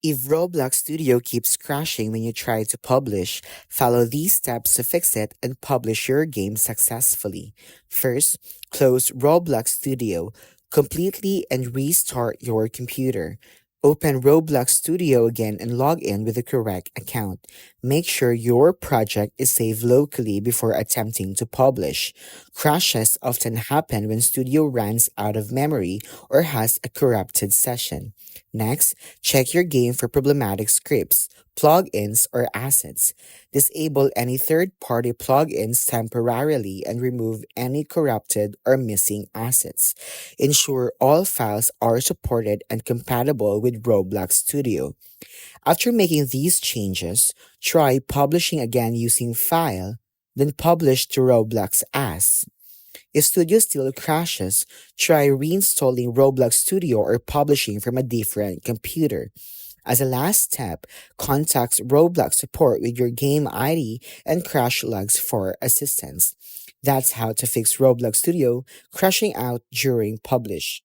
If Roblox Studio keeps crashing when you try to publish, follow these steps to fix it and publish your game successfully. First, close Roblox Studio completely and restart your computer. Open Roblox Studio again and log in with the correct account. Make sure your project is saved locally before attempting to publish. Crashes often happen when Studio runs out of memory or has a corrupted session. Next, check your game for problematic scripts, plugins, or assets. Disable any third-party plugins temporarily and remove any corrupted or missing assets. Ensure all files are supported and compatible with Roblox Studio. After making these changes, try publishing again using File, then Publish to Roblox as. If Studio still crashes, try reinstalling Roblox Studio or publishing from a different computer. As a last step, contact Roblox support with your game ID and crash logs for assistance. That's how to fix Roblox Studio crashing out during publish.